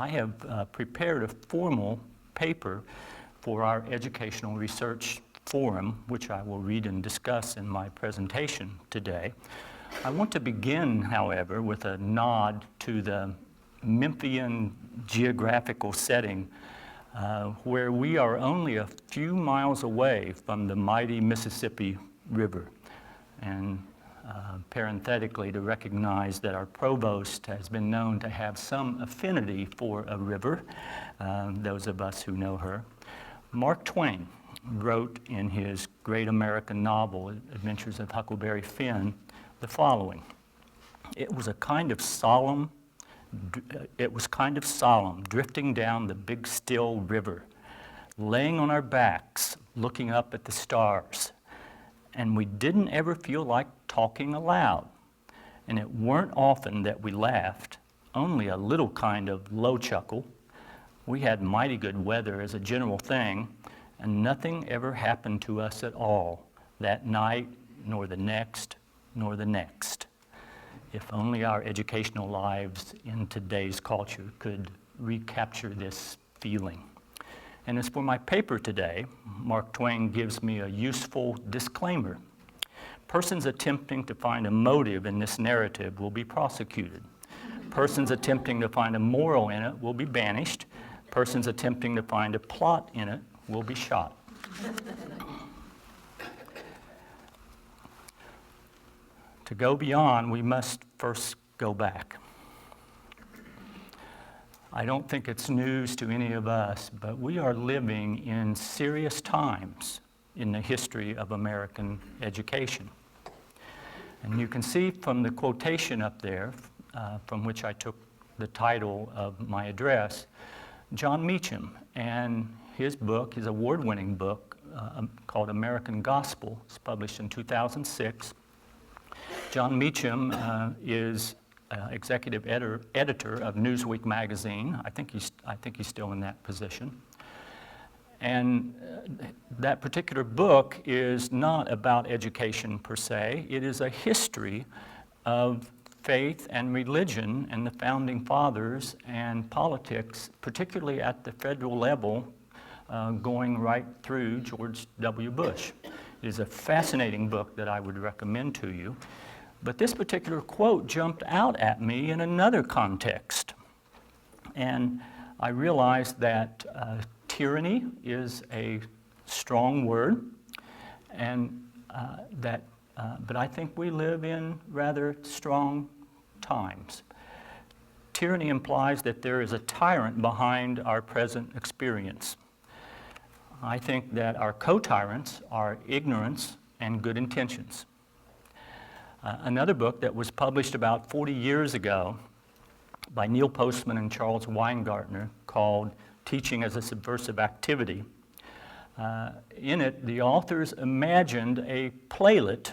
I have prepared a formal paper for our Educational Research Forum, which I will read and discuss in my presentation today. I want to begin, however, with a nod to the Memphian geographical setting where we are only a few miles away from the mighty Mississippi River. And parenthetically, to recognize that our provost has been known to have some affinity for a river, those of us who know her. Mark Twain wrote in his great American novel, Adventures of Huckleberry Finn, the following: It was kind of solemn, drifting down the big still river, laying on our backs, looking up at the stars. And we didn't ever feel like talking aloud. And it weren't often that we laughed, only a little kind of low chuckle. We had mighty good weather as a general thing, and nothing ever happened to us at all that night, nor the next, nor the next. If only our educational lives in today's culture could recapture this feeling. And as for my paper today, Mark Twain gives me a useful disclaimer. Persons attempting to find a motive in this narrative will be prosecuted. Persons attempting to find a moral in it will be banished. Persons attempting to find a plot in it will be shot. To go beyond, we must first go back. I don't think it's news to any of us, but we are living in serious times in the history of American education. And you can see from the quotation up there, from which I took the title of my address, John Meacham and his book, his award-winning book called American Gospel. It's published in 2006. John Meacham is executive editor of Newsweek magazine. I think he's still in that position. And that particular book is not about education per se. It is a history of faith and religion and the founding fathers and politics, particularly at the federal level, going right through George W. Bush. It is a fascinating book that I would recommend to you. But this particular quote jumped out at me in another context. And I realized that tyranny is a strong word, and but I think we live in rather strong times. Tyranny implies that there is a tyrant behind our present experience. I think that our co-tyrants are ignorance and good intentions. Another book that was published about 40 years ago by Neil Postman and Charles Weingartner called Teaching as a Subversive Activity. In it, the authors imagined a playlet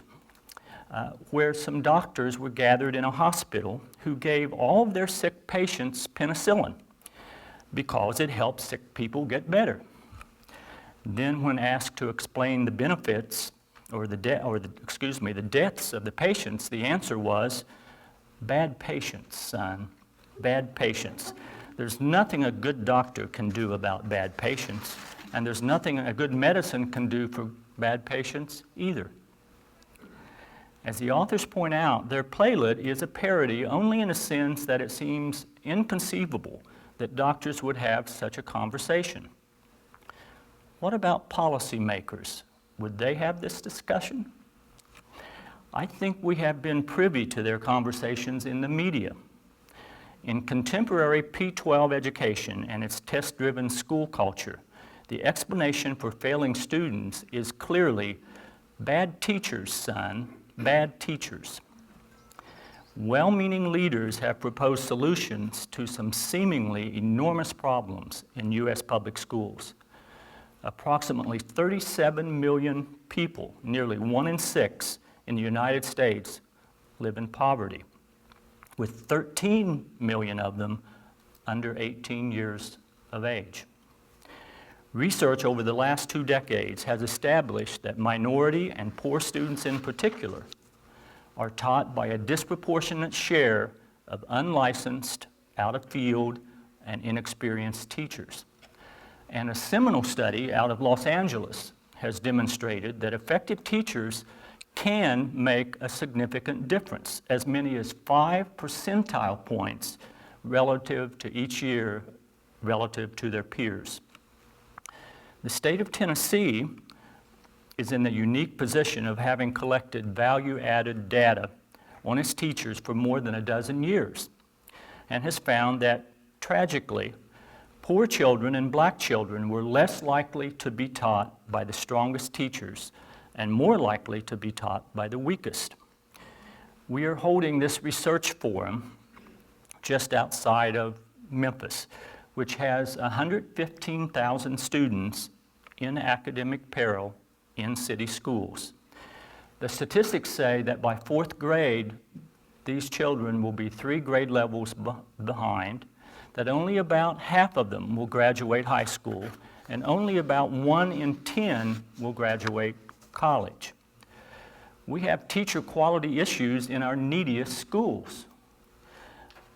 where some doctors were gathered in a hospital who gave all of their sick patients penicillin because it helped sick people get better. Then when asked to explain the benefits the deaths of the patients, the answer was, bad patients, son, bad patients. There's nothing a good doctor can do about bad patients, and there's nothing a good medicine can do for bad patients either. As the authors point out, their playlet is a parody only in a sense that it seems inconceivable that doctors would have such a conversation. What about policymakers? Would they have this discussion? I think we have been privy to their conversations in the media. In contemporary P-12 education and its test-driven school culture, the explanation for failing students is clearly bad teachers, son, bad teachers. Well-meaning leaders have proposed solutions to some seemingly enormous problems in U.S. public schools. Approximately 37 million people, nearly 1 in 6 in the United States, live in poverty, with 13 million of them under 18 years of age. Research over the last 2 decades has established that minority and poor students in particular are taught by a disproportionate share of unlicensed, out-of-field, and inexperienced teachers. And a seminal study out of Los Angeles has demonstrated that effective teachers can make a significant difference, as many as 5 percentile points relative to each year, relative to their peers. The state of Tennessee is in the unique position of having collected value-added data on its teachers for more than a dozen years, and has found that, tragically, poor children and black children were less likely to be taught by the strongest teachers and more likely to be taught by the weakest. We are holding this research forum just outside of Memphis, which has 115,000 students in academic peril in city schools. The statistics say that by 4th grade, these children will be 3 grade levels behind, that only about half of them will graduate high school, and only about 1 in 10 will graduate college. We have teacher quality issues in our neediest schools.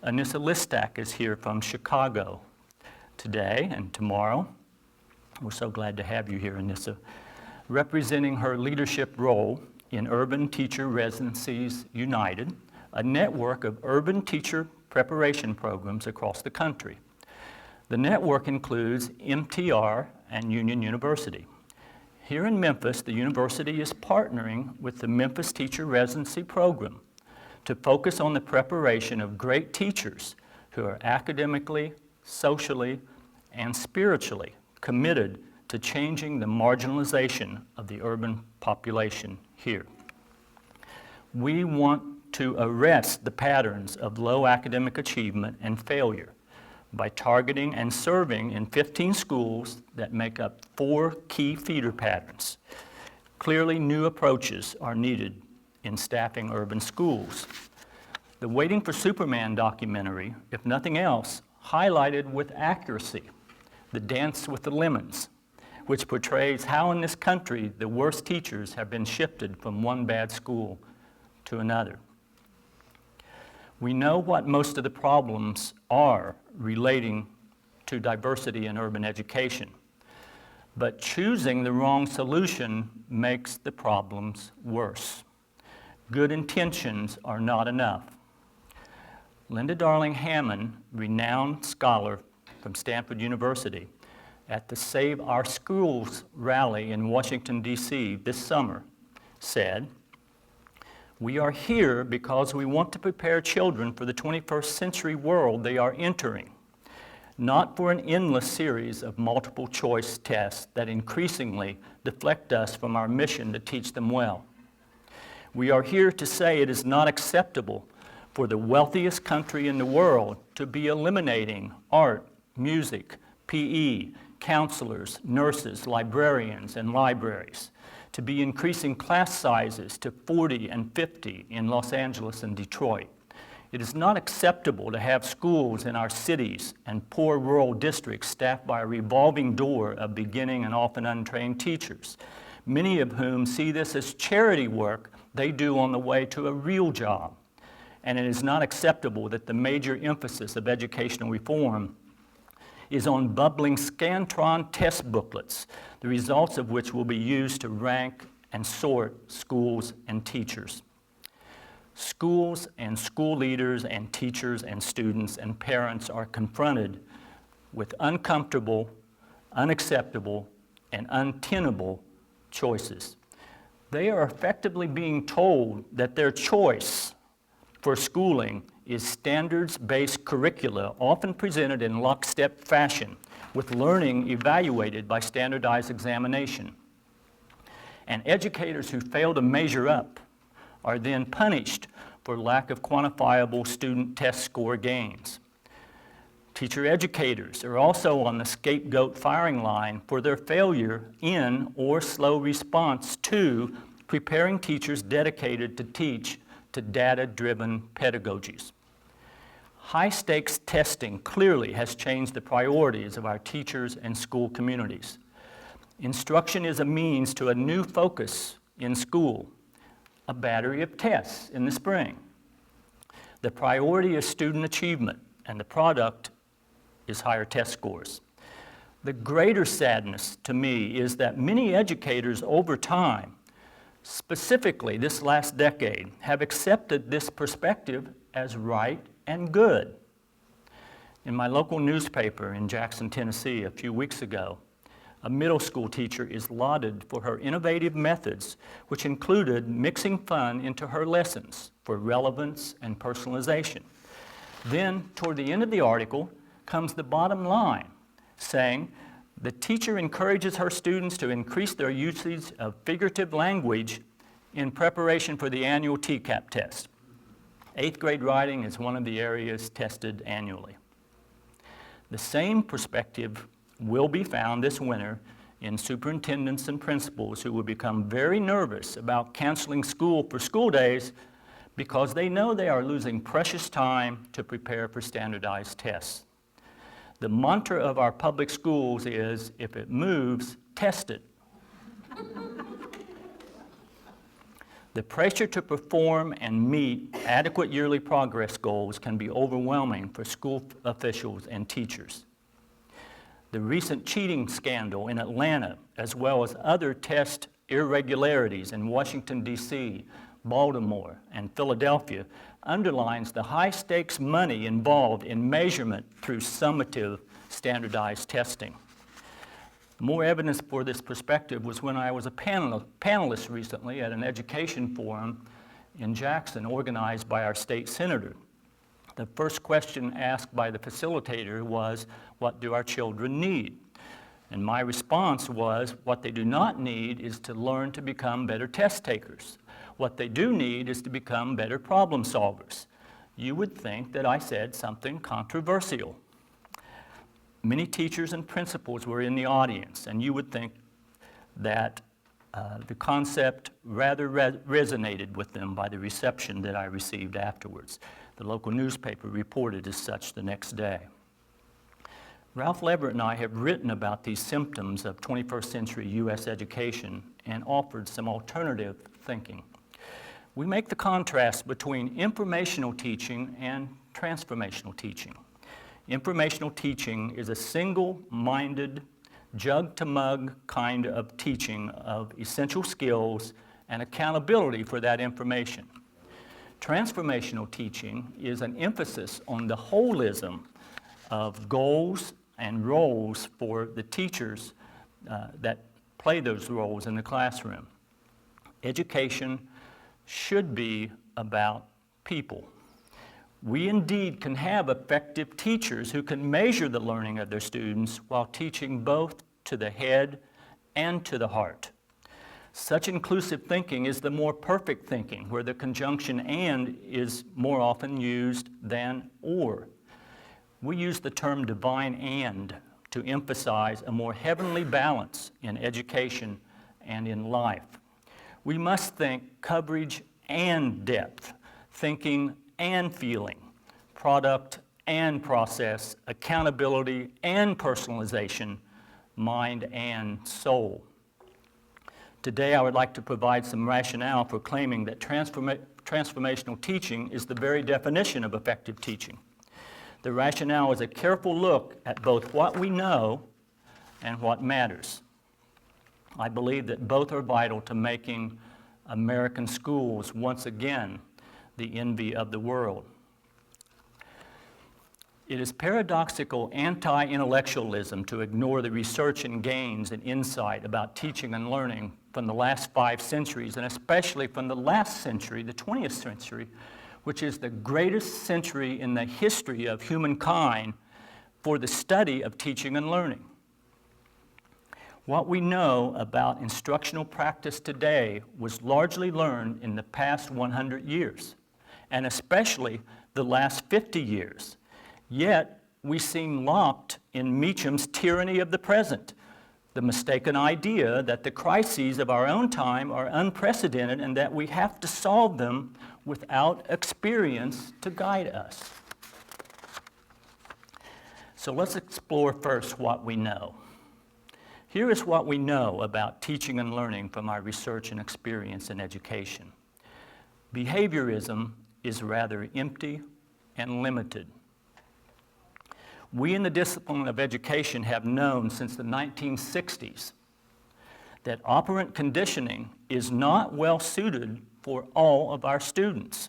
Anissa Listak is here from Chicago today and tomorrow. We're so glad to have you here, Anissa, representing her leadership role in Urban Teacher Residencies United, a network of urban teacher preparation programs across the country. The network includes MTR and Union University. Here in Memphis, the university is partnering with the Memphis Teacher Residency Program to focus on the preparation of great teachers who are academically, socially, and spiritually committed to changing the marginalization of the urban population here. We want to arrest the patterns of low academic achievement and failure by targeting and serving in 15 schools that make up 4 key feeder patterns. Clearly, new approaches are needed in staffing urban schools. The Waiting for Superman documentary, if nothing else, highlighted with accuracy the Dance with the Lemons, which portrays how in this country the worst teachers have been shifted from one bad school to another. We know what most of the problems are relating to diversity in urban education, but choosing the wrong solution makes the problems worse. Good intentions are not enough. Linda Darling Hammond, renowned scholar from Stanford University, at the Save Our Schools rally in Washington, D.C. this summer, said, "We are here because we want to prepare children for the 21st century world they are entering, not for an endless series of multiple choice tests that increasingly deflect us from our mission to teach them well. We are here to say it is not acceptable for the wealthiest country in the world to be eliminating art, music, PE, counselors, nurses, librarians, and libraries, to be increasing class sizes to 40 and 50 in Los Angeles and Detroit. It is not acceptable to have schools in our cities and poor rural districts staffed by a revolving door of beginning and often untrained teachers, many of whom see this as charity work they do on the way to a real job. And it is not acceptable that the major emphasis of educational reform is on bubbling Scantron test booklets, the results of which will be used to rank and sort schools and teachers. Schools and school leaders and teachers and students and parents are confronted with uncomfortable, unacceptable, and untenable choices. They are effectively being told that their choice for schooling is standards-based curricula, often presented in lockstep fashion, with learning evaluated by standardized examination. And educators who fail to measure up are then punished for lack of quantifiable student test score gains. Teacher educators are also on the scapegoat firing line for their failure in or slow response to preparing teachers dedicated to teach to data-driven pedagogies. High-stakes testing clearly has changed the priorities of our teachers and school communities. Instruction is a means to a new focus in school, a battery of tests in the spring. The priority is student achievement, and the product is higher test scores. The greater sadness to me is that many educators over time, specifically this last decade, have accepted this perspective as right and good. In my local newspaper in Jackson, Tennessee, a few weeks ago, a middle school teacher is lauded for her innovative methods, which included mixing fun into her lessons for relevance and personalization. Then, toward the end of the article, comes the bottom line, saying, the teacher encourages her students to increase their usage of figurative language in preparation for the annual TCAP test. 8th grade writing is one of the areas tested annually. The same perspective will be found this winter in superintendents and principals who will become very nervous about canceling school for school days because they know they are losing precious time to prepare for standardized tests. The mantra of our public schools is, if it moves, test it. The pressure to perform and meet adequate yearly progress goals can be overwhelming for school officials and teachers. The recent cheating scandal in Atlanta, as well as other test irregularities in Washington, D.C., Baltimore, and Philadelphia, underlines the high-stakes money involved in measurement through summative standardized testing. More evidence for this perspective was when I was a panelist recently at an education forum in Jackson organized by our state senator. The first question asked by the facilitator was, what do our children need? And my response was, what they do not need is to learn to become better test takers. What they do need is to become better problem solvers. You would think that I said something controversial. Many teachers and principals were in the audience, and you would think that the concept rather resonated with them by the reception that I received afterwards. The local newspaper reported as such the next day. Ralph Leverett and I have written about these symptoms of 21st century U.S. education and offered some alternative thinking. We make the contrast between informational teaching and transformational teaching. Informational teaching is a single-minded, jug-to-mug kind of teaching of essential skills and accountability for that information. Transformational teaching is an emphasis on the holism of goals and roles for the teachers that play those roles in the classroom. Education should be about people. We indeed can have effective teachers who can measure the learning of their students while teaching both to the head and to the heart. Such inclusive thinking is the more perfect thinking, where the conjunction and is more often used than or. We use the term divine and to emphasize a more heavenly balance in education and in life. We must think coverage and depth, thinking and feeling, product and process, accountability and personalization, mind and soul. Today, I would like to provide some rationale for claiming that transformational teaching is the very definition of effective teaching. The rationale is a careful look at both what we know and what matters. I believe that both are vital to making American schools once again the envy of the world. It is paradoxical anti-intellectualism to ignore the research and gains and insight about teaching and learning from the last 5 centuries, and especially from the last century, the 20th century, which is the greatest century in the history of humankind for the study of teaching and learning. What we know about instructional practice today was largely learned in the past 100 years, and especially the last 50 years. Yet, we seem locked in Meacham's tyranny of the present, the mistaken idea that the crises of our own time are unprecedented and that we have to solve them without experience to guide us. So let's explore first what we know. Here is what we know about teaching and learning from our research and experience in education. Behaviorism is rather empty and limited. We in the discipline of education have known since the 1960s that operant conditioning is not well suited for all of our students.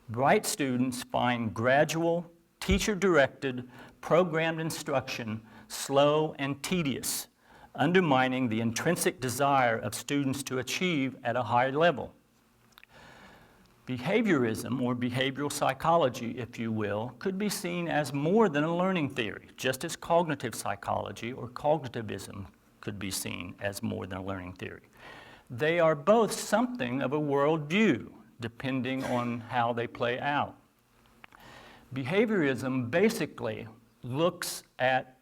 Bright students find gradual, teacher-directed, programmed instruction slow and tedious, undermining the intrinsic desire of students to achieve at a higher level. Behaviorism, or behavioral psychology, if you will, could be seen as more than a learning theory, just as cognitive psychology or cognitivism could be seen as more than a learning theory. They are both something of a worldview, depending on how they play out. Behaviorism basically looks at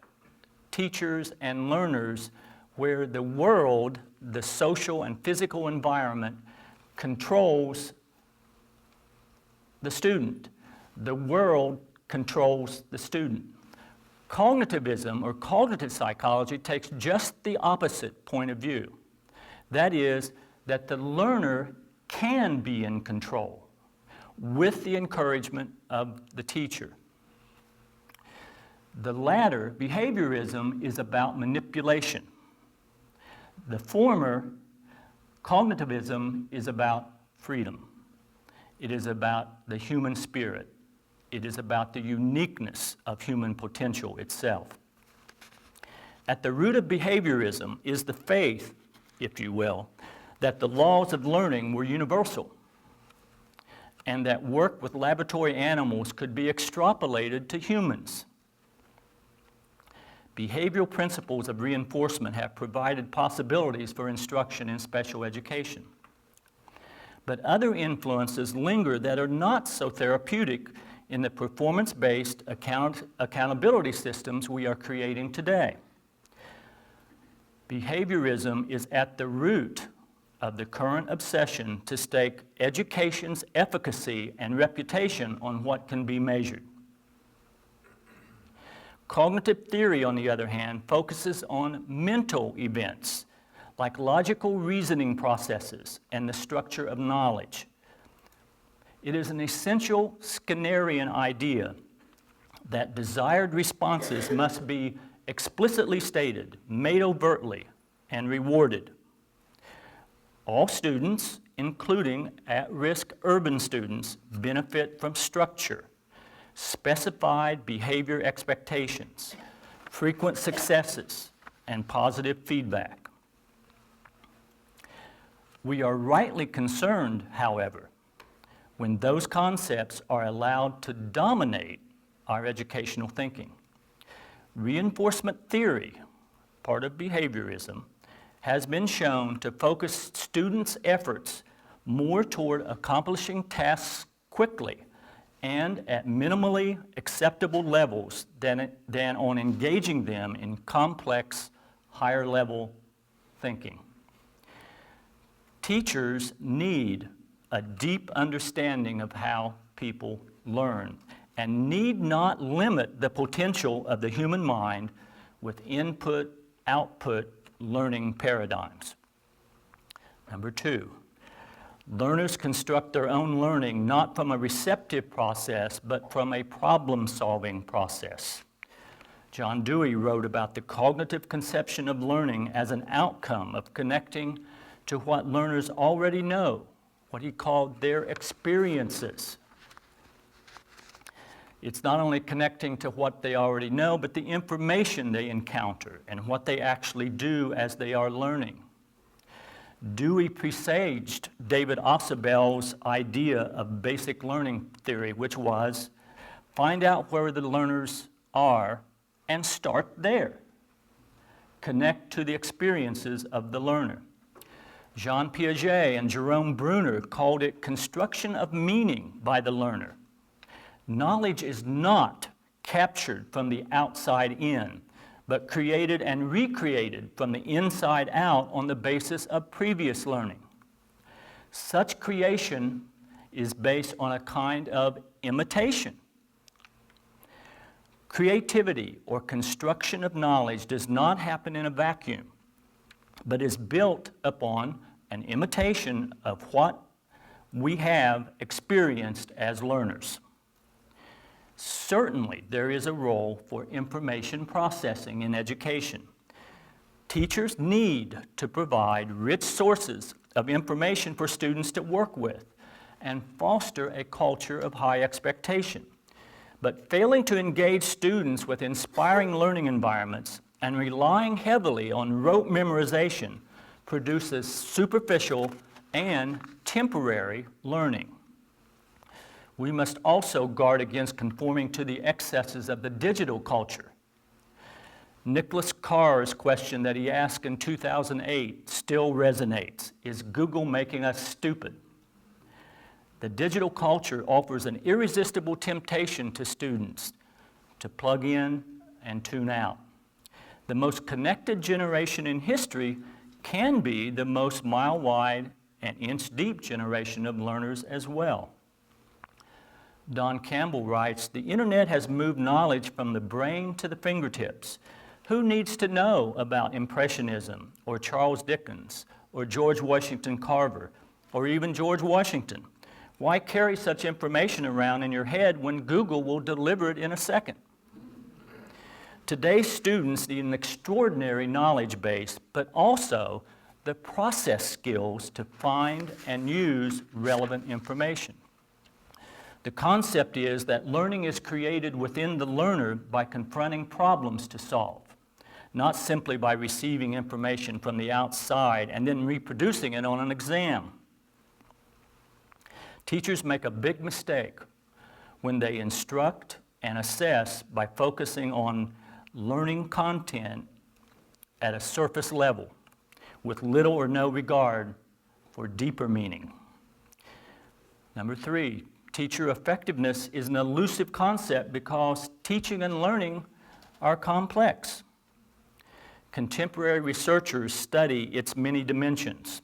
teachers and learners where the world, the social and physical environment, controls the student. The world controls the student. Cognitivism, or cognitive psychology, takes just the opposite point of view. That is, that the learner can be in control with the encouragement of the teacher. The latter, behaviorism, is about manipulation. The former, cognitivism, is about freedom. It is about the human spirit. It is about the uniqueness of human potential itself. At the root of behaviorism is the faith, if you will, that the laws of learning were universal and that work with laboratory animals could be extrapolated to humans. Behavioral principles of reinforcement have provided possibilities for instruction in special education. But other influences linger that are not so therapeutic in the performance-based accountability systems we are creating today. Behaviorism is at the root of the current obsession to stake education's efficacy and reputation on what can be measured. Cognitive theory, on the other hand, focuses on mental events, like logical reasoning processes and the structure of knowledge. It is an essential Skinnerian idea that desired responses must be explicitly stated, made overtly, and rewarded. All students, including at-risk urban students, benefit from structure, specified behavior expectations, frequent successes, and positive feedback. We are rightly concerned, however, when those concepts are allowed to dominate our educational thinking. Reinforcement theory, part of behaviorism, has been shown to focus students' efforts more toward accomplishing tasks quickly and at minimally acceptable levels than on engaging them in complex, higher-level thinking. Teachers need a deep understanding of how people learn and need not limit the potential of the human mind with input-output learning paradigms. Number two, learners construct their own learning not from a receptive process, but from a problem-solving process. John Dewey wrote about the cognitive conception of learning as an outcome of connecting to what learners already know, what he called their experiences. It's not only connecting to what they already know, but the information they encounter and what they actually do as they are learning. Dewey presaged David Ausubel's idea of basic learning theory, which was find out where the learners are and start there. Connect to the experiences of the learner. Jean Piaget and Jerome Bruner called it construction of meaning by the learner. Knowledge is not captured from the outside in, but created and recreated from the inside out on the basis of previous learning. Such creation is based on a kind of imitation. Creativity or construction of knowledge does not happen in a vacuum, but is built upon an imitation of what we have experienced as learners. Certainly, there is a role for information processing in education. Teachers need to provide rich sources of information for students to work with and foster a culture of high expectation. But failing to engage students with inspiring learning environments and relying heavily on rote memorization produces superficial and temporary learning. We must also guard against conforming to the excesses of the digital culture. Nicholas Carr's question that he asked in 2008 still resonates. Is Google making us stupid? The digital culture offers an irresistible temptation to students to plug in and tune out. The most connected generation in history can be the most mile-wide and inch-deep generation of learners as well. Don Campbell writes, "The internet has moved knowledge from the brain to the fingertips. Who needs to know about Impressionism or Charles Dickens or George Washington Carver or even George Washington? Why carry such information around in your head when Google will deliver it in a second?" Today's students need an extraordinary knowledge base, but also the process skills to find and use relevant information. The concept is that learning is created within the learner by confronting problems to solve, not simply by receiving information from the outside and then reproducing it on an exam. Teachers make a big mistake when they instruct and assess by focusing on learning content at a surface level with little or no regard for deeper meaning. Number 3, teacher effectiveness is an elusive concept because teaching and learning are complex. Contemporary researchers study its many dimensions,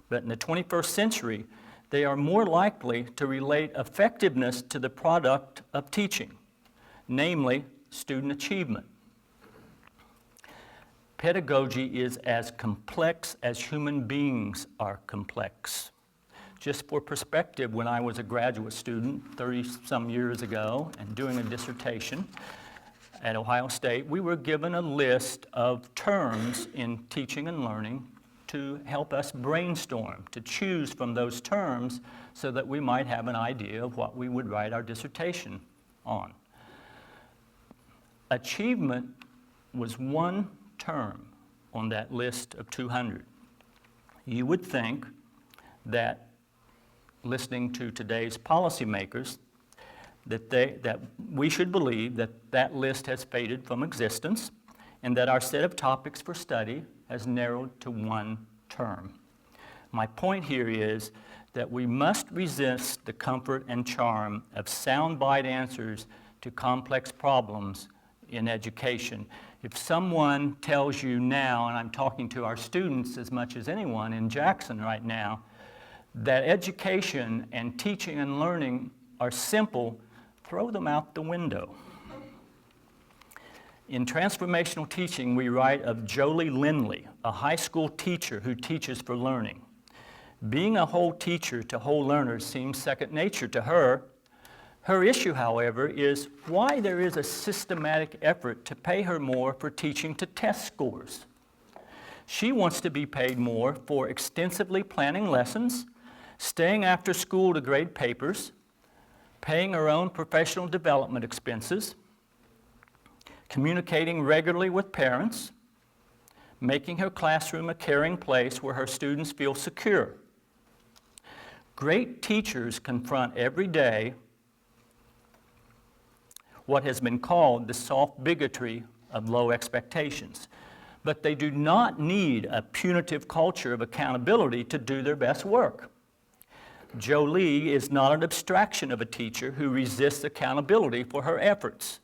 but in the 21st century, they are more likely to relate effectiveness to the product of teaching, namely student achievement. Pedagogy is as complex as human beings are complex. Just for perspective, when I was a graduate student 30-some years ago and doing a dissertation at Ohio State, we were given a list of terms in teaching and learning to help us brainstorm, to choose from those terms so that we might have an idea of what we would write our dissertation on. Achievement was one term on that list of 200. You would think that listening to today's policymakers, that we should believe that that list has faded from existence and that our set of topics for study has narrowed to one term. My point here is that we must resist the comfort and charm of soundbite answers to complex problems in education. If someone tells you now, and I'm talking to our students as much as anyone in Jackson right now, that education and teaching and learning are simple, throw them out the window. In Transformational Teaching, we write of Jolie Lindley, a high school teacher who teaches for learning. Being a whole teacher to whole learners seems second nature to her. Her issue, however, is why there is a systematic effort to pay her more for teaching to test scores. She wants to be paid more for extensively planning lessons, staying after school to grade papers, paying her own professional development expenses, communicating regularly with parents, making her classroom a caring place where her students feel secure. Great teachers confront every day what has been called the soft bigotry of low expectations. But they do not need a punitive culture of accountability to do their best work. Jolie is not an abstraction of a teacher who resists accountability for her efforts.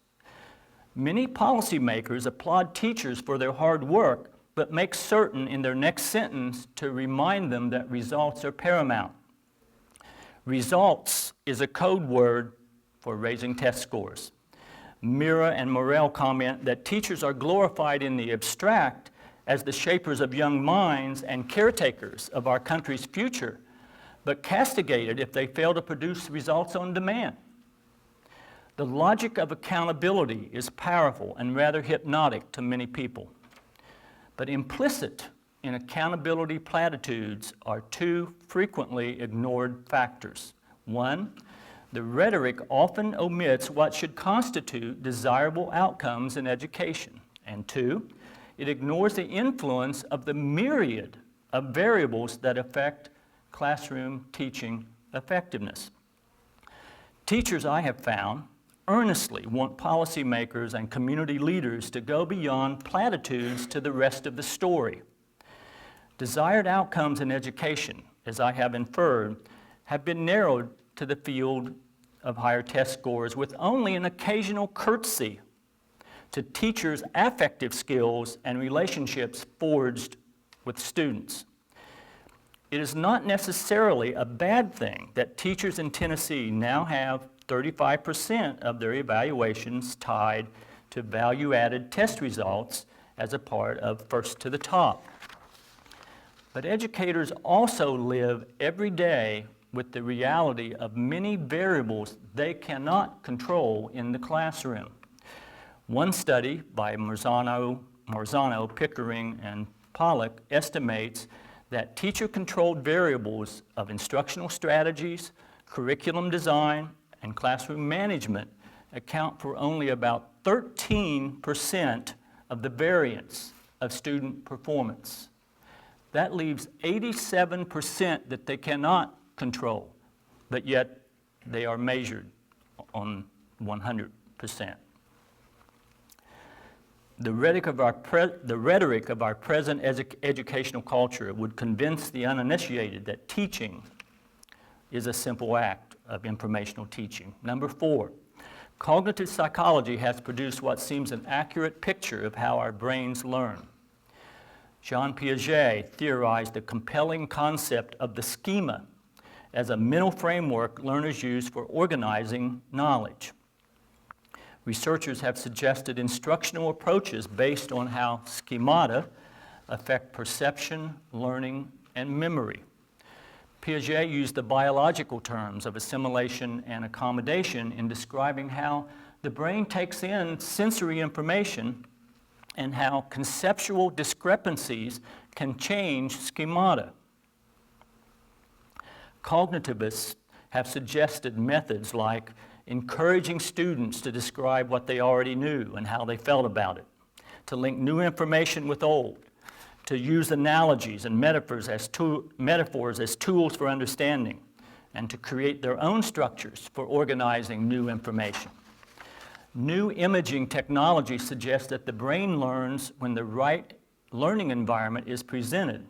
Many policymakers applaud teachers for their hard work, but make certain in their next sentence to remind them that results are paramount. Results is a code word for raising test scores. Mira and Morell comment that teachers are glorified in the abstract as the shapers of young minds and caretakers of our country's future, but castigated if they fail to produce results on demand. The logic of accountability is powerful and rather hypnotic to many people. But implicit in accountability platitudes are two frequently ignored factors. One, the rhetoric often omits what should constitute desirable outcomes in education. And two, it ignores the influence of the myriad of variables that affect classroom teaching effectiveness. Teachers, I have found, earnestly want policymakers and community leaders to go beyond platitudes to the rest of the story. Desired outcomes in education, as I have inferred, have been narrowed to the field of higher test scores with only an occasional courtesy to teachers' affective skills and relationships forged with students. It is not necessarily a bad thing that teachers in Tennessee now have 35% of their evaluations tied to value-added test results as a part of First to the Top. But educators also live every day with the reality of many variables they cannot control in the classroom. One study by Marzano, Pickering, and Pollock estimates that teacher-controlled variables of instructional strategies, curriculum design, and classroom management account for only about 13% of the variance of student performance. That leaves 87% that they cannot control, but yet they are measured on 100%. The rhetoric of our present educational culture would convince the uninitiated that teaching is a simple act of informational teaching. Number 4, cognitive psychology has produced what seems an accurate picture of how our brains learn. Jean Piaget theorized the compelling concept of the schema as a mental framework learners use for organizing knowledge. Researchers have suggested instructional approaches based on how schemata affect perception, learning, and memory. Piaget used the biological terms of assimilation and accommodation in describing how the brain takes in sensory information and how conceptual discrepancies can change schemata. Cognitivists have suggested methods like encouraging students to describe what they already knew and how they felt about it, to link new information with old, to use analogies and metaphors as tools for understanding, and to create their own structures for organizing new information. New imaging technology suggests that the brain learns when the right learning environment is presented.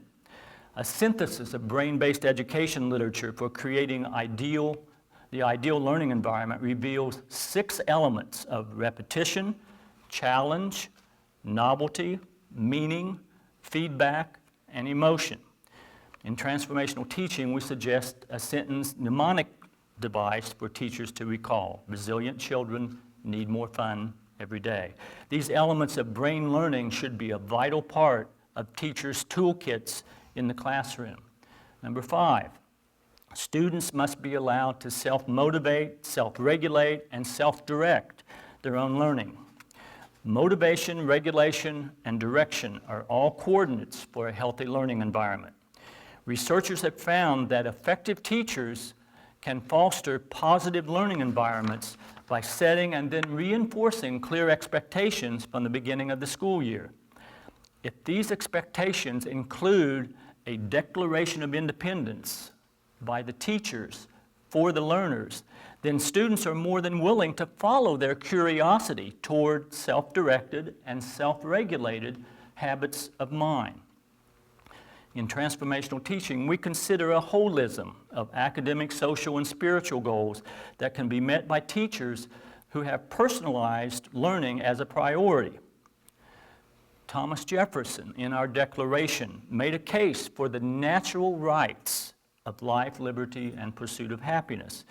A synthesis of brain-based education literature for creating the ideal learning environment reveals 6 elements of repetition, challenge, novelty, meaning, feedback, and emotion. In transformational teaching, we suggest a sentence mnemonic device for teachers to recall. Resilient children need more fun every day. These elements of brain learning should be a vital part of teachers' toolkits in the classroom. Number 5, students must be allowed to self-motivate, self-regulate, and self-direct their own learning. Motivation, regulation, and direction are all coordinates for a healthy learning environment. Researchers have found that effective teachers can foster positive learning environments by setting and then reinforcing clear expectations from the beginning of the school year. If these expectations include a declaration of independence by the teachers for the learners, then students are more than willing to follow their curiosity toward self-directed and self-regulated habits of mind. In transformational teaching, we consider a holism of academic, social, and spiritual goals that can be met by teachers who have personalized learning as a priority. Thomas Jefferson, in our Declaration, made a case for the natural rights of life, liberty, and pursuit of happiness,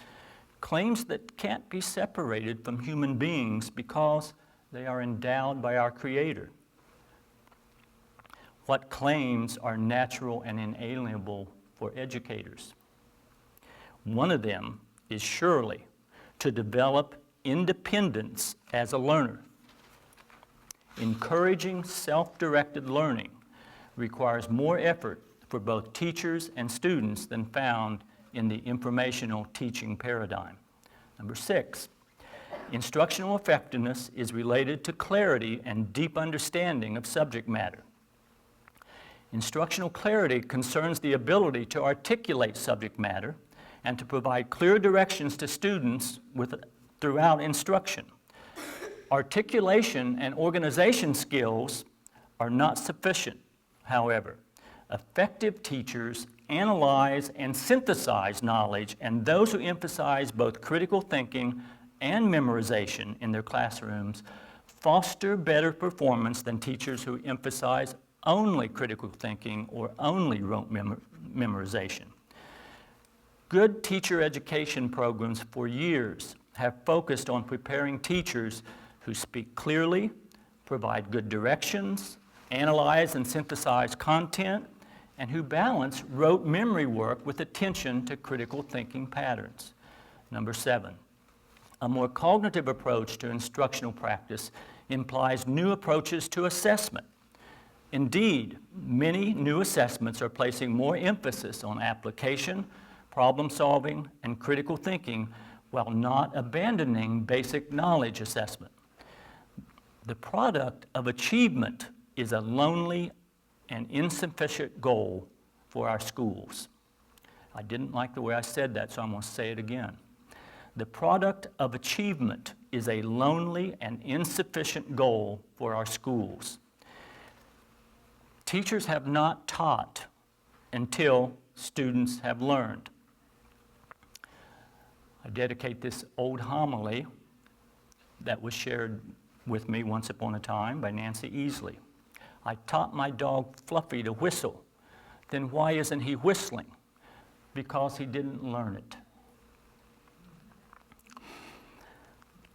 claims that can't be separated from human beings because they are endowed by our Creator. What claims are natural and inalienable for educators? One of them is surely to develop independence as a learner. Encouraging self-directed learning requires more effort for both teachers and students than found in the informational teaching paradigm. Number 6, instructional effectiveness is related to clarity and deep understanding of subject matter. Instructional clarity concerns the ability to articulate subject matter and to provide clear directions to students throughout instruction. Articulation and organization skills are not sufficient, however. Effective teachers analyze and synthesize knowledge, and those who emphasize both critical thinking and memorization in their classrooms foster better performance than teachers who emphasize only critical thinking or only rote memorization. Good teacher education programs for years have focused on preparing teachers who speak clearly, provide good directions, analyze and synthesize content, and who balance rote memory work with attention to critical thinking patterns. Number 7, a more cognitive approach to instructional practice implies new approaches to assessment. Indeed, many new assessments are placing more emphasis on application, problem solving, and critical thinking while not abandoning basic knowledge assessment. The product of achievement is a lonely and insufficient goal for our schools. I didn't like the way I said that, so I'm going to say it again. The product of achievement is a lonely and insufficient goal for our schools. Teachers have not taught until students have learned. I dedicate this old homily that was shared with me once upon a time by Nancy Easley. I taught my dog Fluffy to whistle. Then why isn't he whistling? Because he didn't learn it.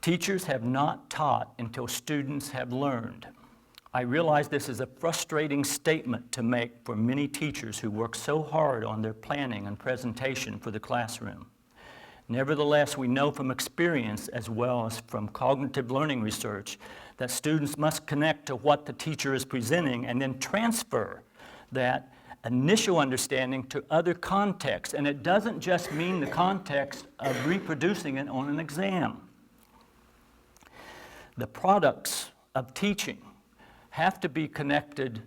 Teachers have not taught until students have learned. I realize this is a frustrating statement to make for many teachers who work so hard on their planning and presentation for the classroom. Nevertheless, we know from experience as well as from cognitive learning research that students must connect to what the teacher is presenting and then transfer that initial understanding to other contexts. And it doesn't just mean the context of reproducing it on an exam. The products of teaching have to be connected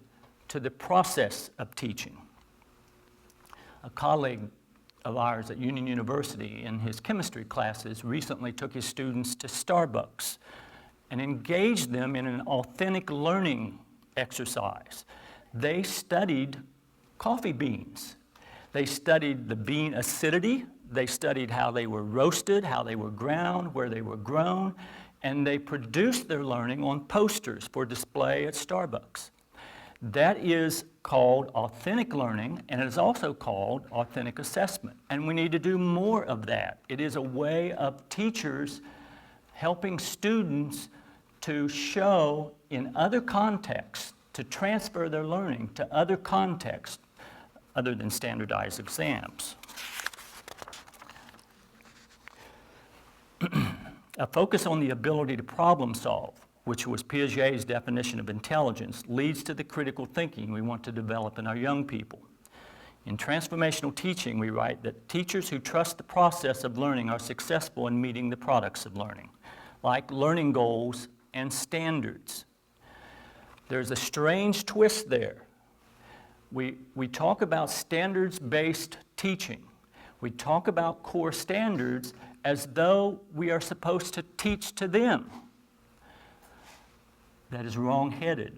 to the process of teaching. A colleague of ours at Union University in his chemistry classes recently took his students to Starbucks and engaged them in an authentic learning exercise. They studied coffee beans. They studied the bean acidity. They studied how they were roasted, how they were ground, where they were grown, and they produced their learning on posters for display at Starbucks. That is called authentic learning, and it is also called authentic assessment. And we need to do more of that. It is a way of teachers helping students to show in other contexts, to transfer their learning to other contexts other than standardized exams. A focus on the ability to problem solve, which was Piaget's definition of intelligence, leads to the critical thinking we want to develop in our young people. In transformational teaching, we write that teachers who trust the process of learning are successful in meeting the products of learning, like learning goals and standards. There's a strange twist there. We talk about standards-based teaching. We talk about core standards as though we are supposed to teach to them. That is wrong-headed.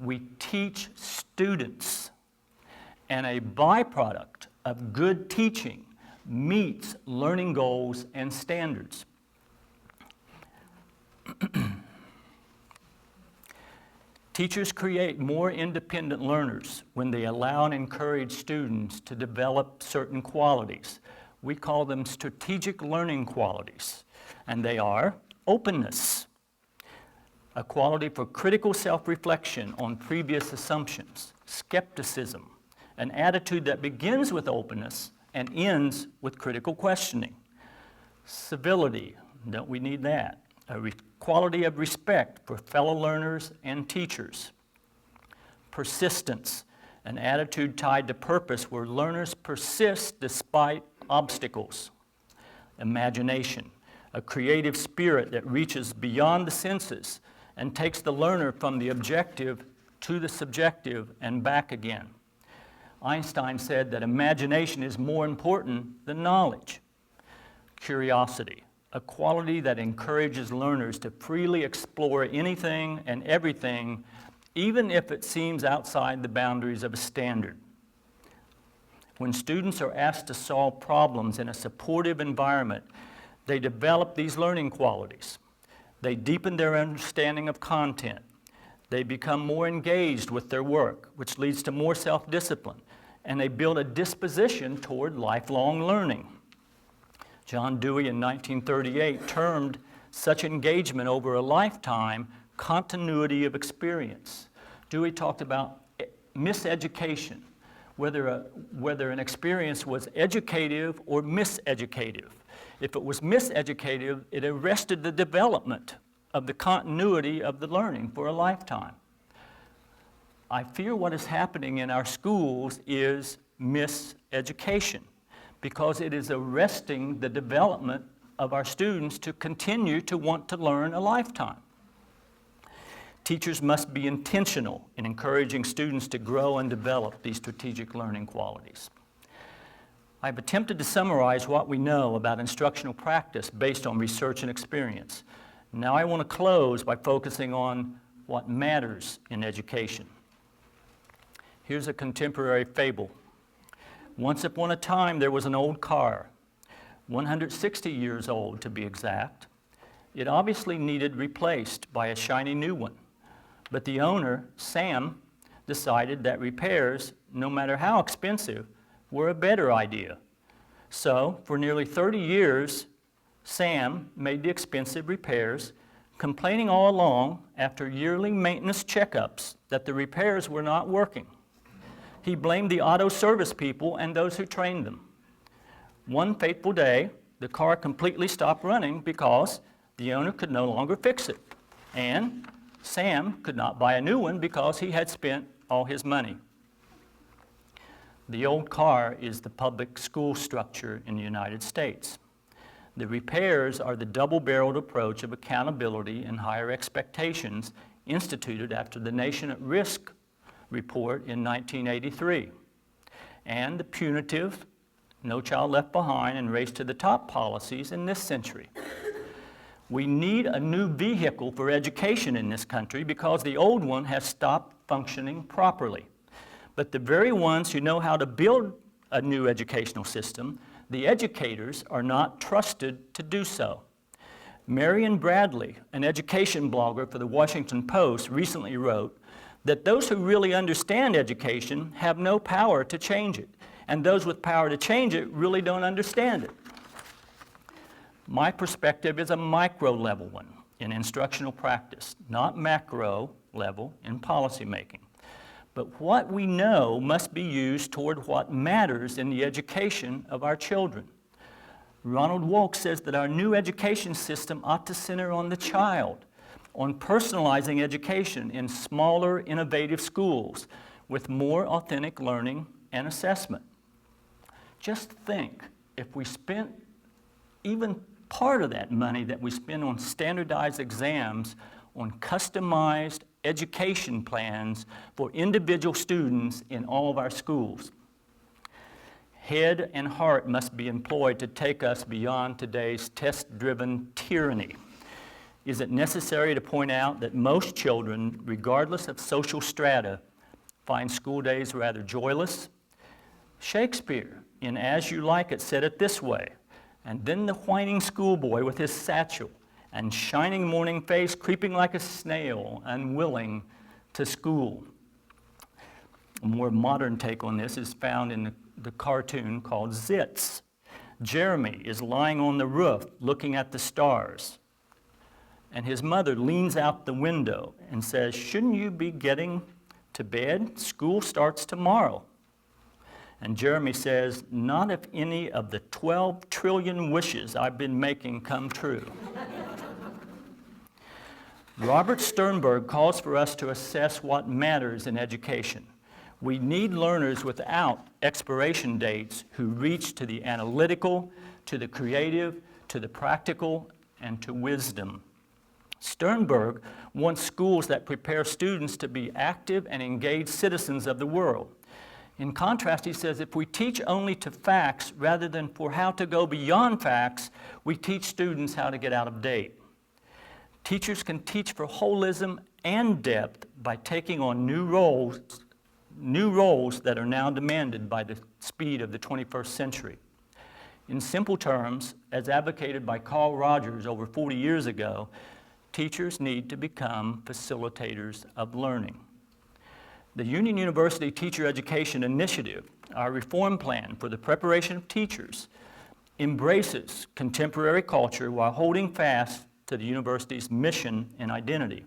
We teach students, and a byproduct of good teaching meets learning goals and standards. Teachers create more independent learners when they allow and encourage students to develop certain qualities. We call them strategic learning qualities, and they are openness, a quality for critical self-reflection on previous assumptions, skepticism, an attitude that begins with openness and ends with critical questioning, civility, Don't we need that? Quality of respect for fellow learners and teachers. Persistence, an attitude tied to purpose where learners persist despite obstacles. Imagination, a creative spirit that reaches beyond the senses and takes the learner from the objective to the subjective and back again. Einstein said that imagination is more important than knowledge. Curiosity, a quality that encourages learners to freely explore anything and everything, even if it seems outside the boundaries of a standard. When students are asked to solve problems in a supportive environment, they develop these learning qualities. They deepen their understanding of content. They become more engaged with their work, which leads to more self-discipline, and they build a disposition toward lifelong learning. John Dewey in 1938 termed such engagement over a lifetime continuity of experience. Dewey talked about miseducation, whether an experience was educative or miseducative. If it was miseducative, it arrested the development of the continuity of the learning for a lifetime. I fear what is happening in our schools is miseducation, because it is arresting the development of our students to continue to want to learn a lifetime. Teachers must be intentional in encouraging students to grow and develop these strategic learning qualities. I've attempted to summarize what we know about instructional practice based on research and experience. Now I want to close by focusing on what matters in education. Here's a contemporary fable. Once upon a time, there was an old car, 160 years old to be exact. It obviously needed replaced by a shiny new one. But the owner, Sam, decided that repairs, no matter how expensive, were a better idea. So, for nearly 30 years, Sam made the expensive repairs, complaining all along, after yearly maintenance checkups, that the repairs were not working. He blamed the auto service people and those who trained them. One fateful day, the car completely stopped running because the owner could no longer fix it, and Sam could not buy a new one because he had spent all his money. The old car is the public school structure in the United States. The repairs are the double-barreled approach of accountability and higher expectations instituted after the Nation at Risk report in 1983, and the punitive, No Child Left Behind and Race to the Top policies in this century. We need a new vehicle for education in this country because the old one has stopped functioning properly. But the very ones who know how to build a new educational system, the educators, are not trusted to do so. Marion Bradley, an education blogger for the Washington Post, recently wrote that those who really understand education have no power to change it, and those with power to change it really don't understand it. My perspective is a micro-level one in instructional practice, not macro-level in policymaking. But what we know must be used toward what matters in the education of our children. Ronald Wolk says that our new education system ought to center on the child, on personalizing education in smaller, innovative schools with more authentic learning and assessment. Just think, if we spent even part of that money that we spend on standardized exams on customized education plans for individual students in all of our schools. Head and heart must be employed to take us beyond today's test-driven tyranny. Is it necessary to point out that most children, regardless of social strata, find school days rather joyless? Shakespeare, in As You Like It, said it this way: "And then the whining schoolboy with his satchel and shining morning face creeping like a snail, unwilling to school." A more modern take on this is found in the cartoon called Zits. Jeremy is lying on the roof looking at the stars, and his mother leans out the window and says, "Shouldn't you be getting to bed? School starts tomorrow." And Jeremy says, not if any of the 12 trillion wishes I've been making come true. Robert Sternberg calls for us to assess what matters in education. We need learners without expiration dates who reach to the analytical, to the creative, to the practical, and to wisdom. Sternberg wants schools that prepare students to be active and engaged citizens of the world. In contrast, he says, if we teach only to facts rather than for how to go beyond facts, we teach students how to get out of date. Teachers can teach for holism and depth by taking on new roles that are now demanded by the speed of the 21st century. In simple terms, as advocated by Carl Rogers over 40 years ago, teachers need to become facilitators of learning. The Union University Teacher Education Initiative, our reform plan for the preparation of teachers, embraces contemporary culture while holding fast to the university's mission and identity.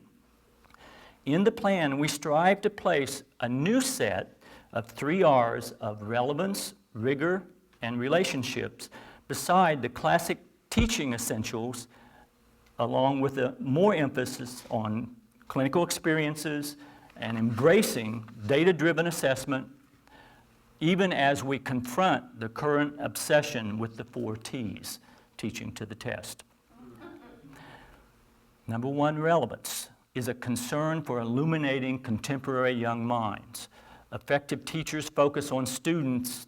In the plan, we strive to place a new set of 3 R's of relevance, rigor, and relationships beside the classic teaching essentials, along with a more emphasis on clinical experiences and embracing data-driven assessment, even as we confront the current obsession with the 4 T's, teaching to the test. Number 1, relevance is a concern for illuminating contemporary young minds. Effective teachers focus students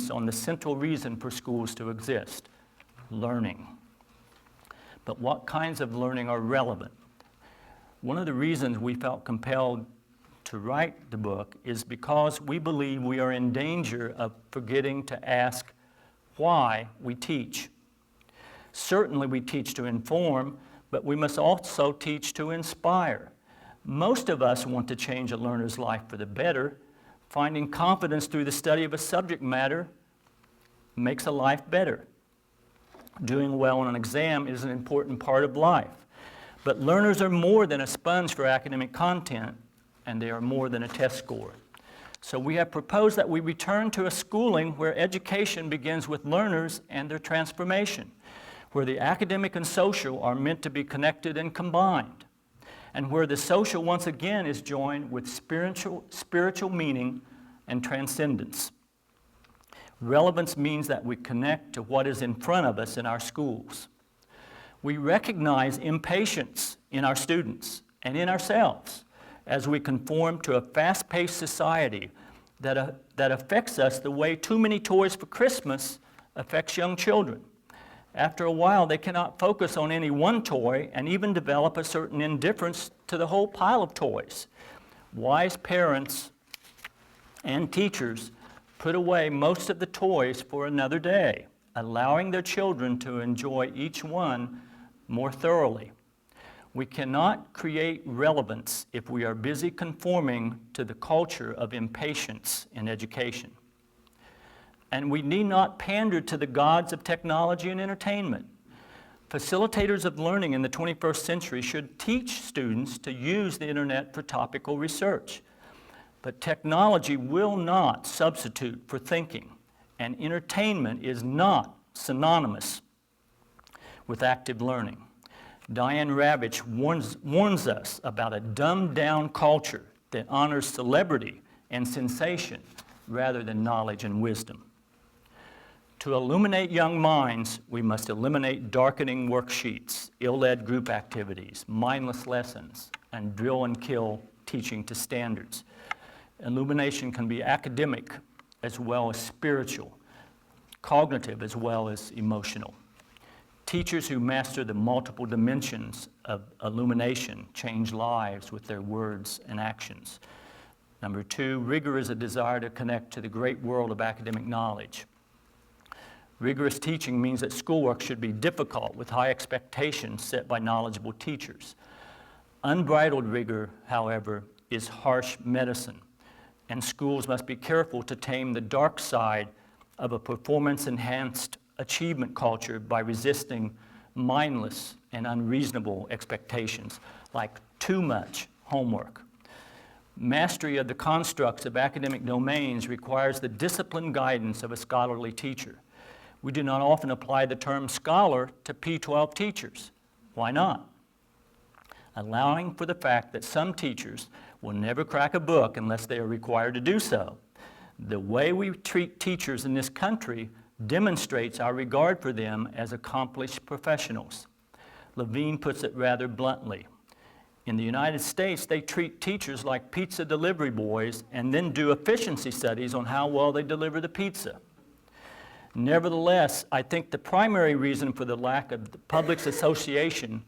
on the central reason for schools to exist, learning. But what kinds of learning are relevant? One of the reasons we felt compelled to write the book is because we believe we are in danger of forgetting to ask why we teach. Certainly we teach to inform, but we must also teach to inspire. Most of us want to change a learner's life for the better. Finding confidence through the study of a subject matter makes a life better. Doing well on an exam is an important part of life. But learners are more than a sponge for academic content, and they are more than a test score. So we have proposed that we return to a schooling where education begins with learners and their transformation, where the academic and social are meant to be connected and combined, and where the social once again is joined with spiritual meaning and transcendence. Relevance means that we connect to what is in front of us in our schools. We recognize impatience in our students and in ourselves as we conform to a fast-paced society that affects us the way too many toys for Christmas affects young children. After a while, they cannot focus on any one toy and even develop a certain indifference to the whole pile of toys. Wise parents and teachers put away most of the toys for another day, allowing their children to enjoy each one more thoroughly. We cannot create relevance if we are busy conforming to the culture of impatience in education. And we need not pander to the gods of technology and entertainment. Facilitators of learning in the 21st century should teach students to use the internet for topical research. But technology will not substitute for thinking, and entertainment is not synonymous with active learning. Diane Ravitch warns us about a dumbed-down culture that honors celebrity and sensation rather than knowledge and wisdom. To illuminate young minds, we must eliminate darkening worksheets, ill-led group activities, mindless lessons, and drill and kill teaching to standards. Illumination can be academic as well as spiritual, cognitive as well as emotional. Teachers who master the multiple dimensions of illumination change lives with their words and actions. Number 2, rigor is a desire to connect to the great world of academic knowledge. Rigorous teaching means that schoolwork should be difficult with high expectations set by knowledgeable teachers. Unbridled rigor, however, is harsh medicine, and schools must be careful to tame the dark side of a performance-enhanced achievement culture by resisting mindless and unreasonable expectations, like too much homework. Mastery of the constructs of academic domains requires the disciplined guidance of a scholarly teacher. We do not often apply the term scholar to P12 teachers. Why not? Allowing for the fact that some teachers will never crack a book unless they are required to do so. The way we treat teachers in this country demonstrates our regard for them as accomplished professionals. Levine puts it rather bluntly. In the United States, they treat teachers like pizza delivery boys and then do efficiency studies on how well they deliver the pizza. Nevertheless, I think the primary reason for the lack of the public's association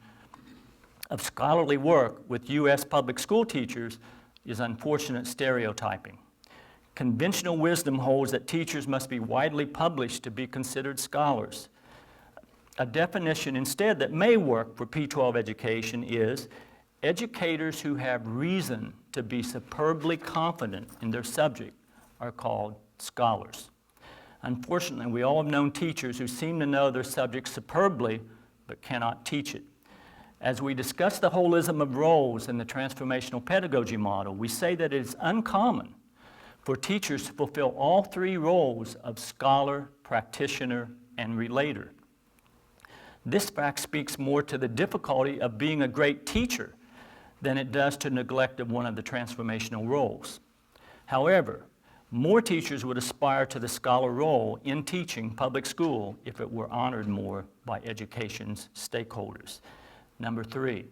of scholarly work with U.S. public school teachers is unfortunate stereotyping. Conventional wisdom holds that teachers must be widely published to be considered scholars. A definition instead that may work for P12 education is educators who have reason to be superbly confident in their subject are called scholars. Unfortunately, we all have known teachers who seem to know their subject superbly but cannot teach it. As we discuss the holism of roles in the transformational pedagogy model, we say that it is uncommon for teachers to fulfill all three roles of scholar, practitioner, and relator. This fact speaks more to the difficulty of being a great teacher than it does to neglect of one of the transformational roles. However, more teachers would aspire to the scholar role in teaching public school if it were honored more by education's stakeholders. Number 3,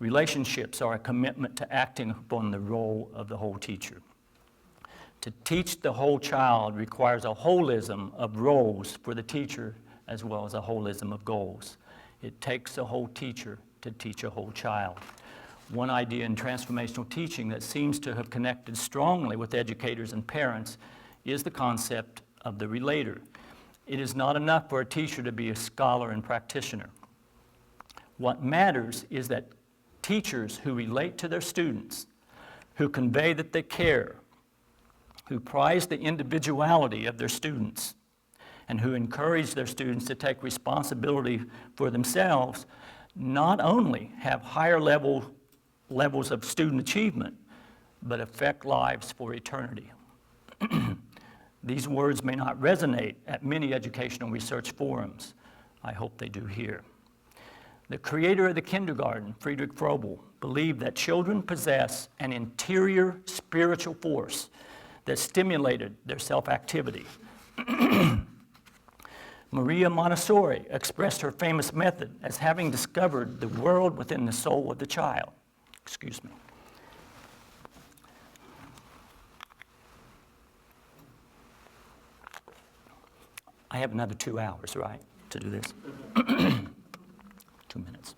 relationships are a commitment to acting upon the role of the whole teacher. To teach the whole child requires a holism of roles for the teacher as well as a holism of goals. It takes a whole teacher to teach a whole child. One idea in transformational teaching that seems to have connected strongly with educators and parents is the concept of the relator. It is not enough for a teacher to be a scholar and practitioner. What matters is that teachers who relate to their students, who convey that they care, who prize the individuality of their students, and who encourage their students to take responsibility for themselves, not only have higher levels of student achievement, but affect lives for eternity. These words may not resonate at many educational research forums. I hope they do here. The creator of the kindergarten, Friedrich Froebel, believed that children possess an interior spiritual force that stimulated their self-activity. Maria Montessori expressed her famous method as having discovered the world within the soul of the child. Excuse me. I have another 2 hours, right, to do this? 2 minutes.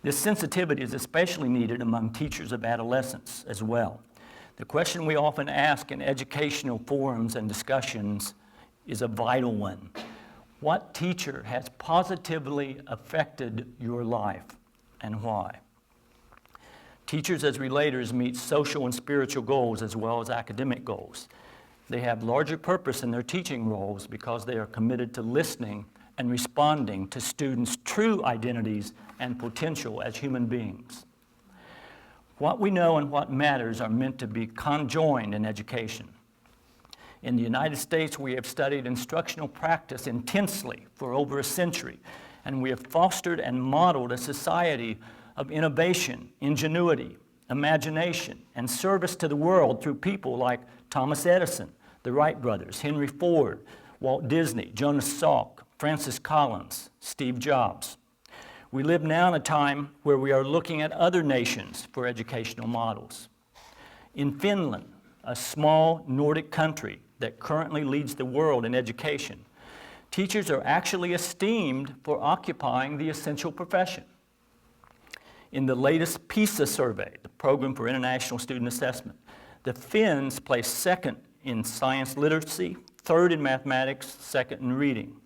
This sensitivity is especially needed among teachers of adolescence as well. The question we often ask in educational forums and discussions is a vital one. What teacher has positively affected your life and why? Teachers as relators meet social and spiritual goals as well as academic goals. They have larger purpose in their teaching roles because they are committed to listening and responding to students' true identities and potential as human beings. What we know and what matters are meant to be conjoined in education. In the United States, we have studied instructional practice intensely for over a century, and we have fostered and modeled a society of innovation, ingenuity, imagination, and service to the world through people like Thomas Edison, the Wright brothers, Henry Ford, Walt Disney, Jonas Salk, Francis Collins, Steve Jobs. We live now in a time where we are looking at other nations for educational models. In Finland, a small Nordic country that currently leads the world in education, teachers are actually esteemed for occupying the essential profession. In the latest PISA survey, the Program for International Student Assessment, the Finns place second in science literacy, third in mathematics, second in reading.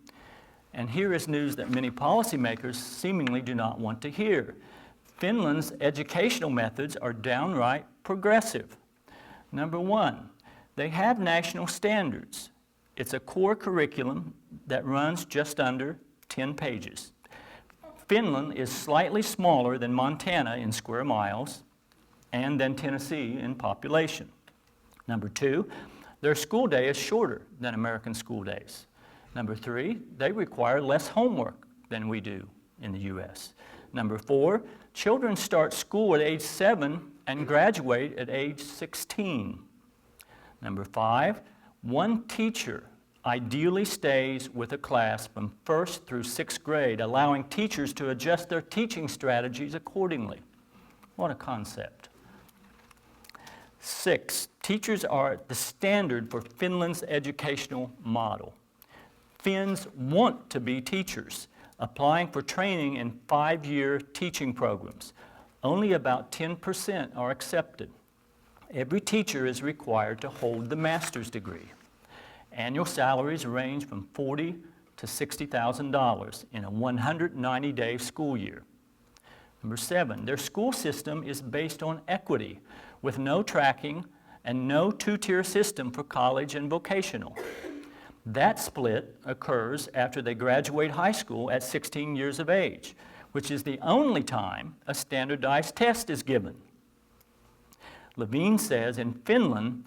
And here is news that many policymakers seemingly do not want to hear. Finland's educational methods are downright progressive. Number 1, they have national standards. It's a core curriculum that runs just under 10 pages. Finland is slightly smaller than Montana in square miles. and than Tennessee in population. Number 2, their school day is shorter than American school days. Number 3, they require less homework than we do in the U.S. Number 4, children start school at age 7 and graduate at age 16. Number 5, one teacher ideally stays with a class from 1st through 6th grade, allowing teachers to adjust their teaching strategies accordingly. What a concept. 6, teachers are the standard for Finland's educational model. Finns want to be teachers, applying for training in 5-year teaching programs. Only about 10% are accepted. Every teacher is required to hold the master's degree. Annual salaries range from $40,000 to $60,000 in a 190-day school year. Number 7, their school system is based on equity, with no tracking and no 2-tier system for college and vocational. That split occurs after they graduate high school at 16 years of age, which is the only time a standardized test is given. Levine says in Finland,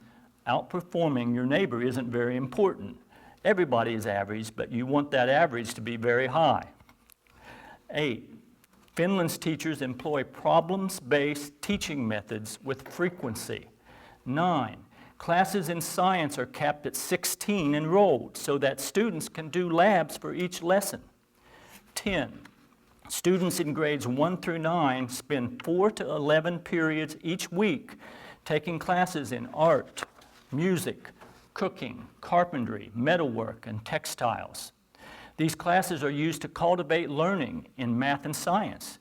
outperforming your neighbor isn't very important. Everybody is average, but you want that average to be very high. 8, Finland's teachers employ problems-based teaching methods with frequency. 9, classes in science are capped at 16 enrolled so that students can do labs for each lesson. 10, students in grades 1 through 9 spend 4 to 11 periods each week taking classes in art, music, cooking, carpentry, metalwork, and textiles. These classes are used to cultivate learning in math and science,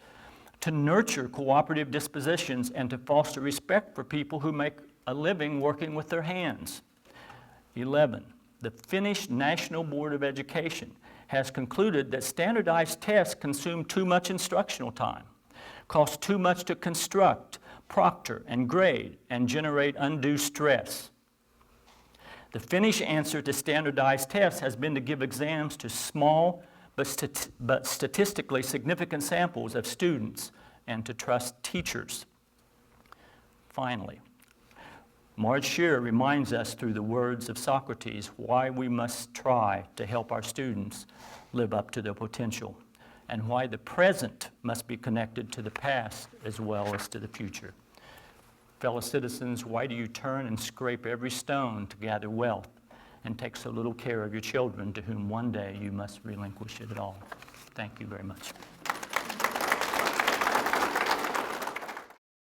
to nurture cooperative dispositions, and to foster respect for people who make a living working with their hands. 11, the Finnish National Board of Education has concluded that standardized tests consume too much instructional time, cost too much to construct, proctor, and grade, and generate undue stress. The Finnish answer to standardized tests has been to give exams to small but statistically significant samples of students and to trust teachers. Finally, Marge Shearer reminds us through the words of Socrates why we must try to help our students live up to their potential, and why the present must be connected to the past as well as to the future. Fellow citizens, why do you turn and scrape every stone to gather wealth and take so little care of your children, to whom one day you must relinquish it all? Thank you very much.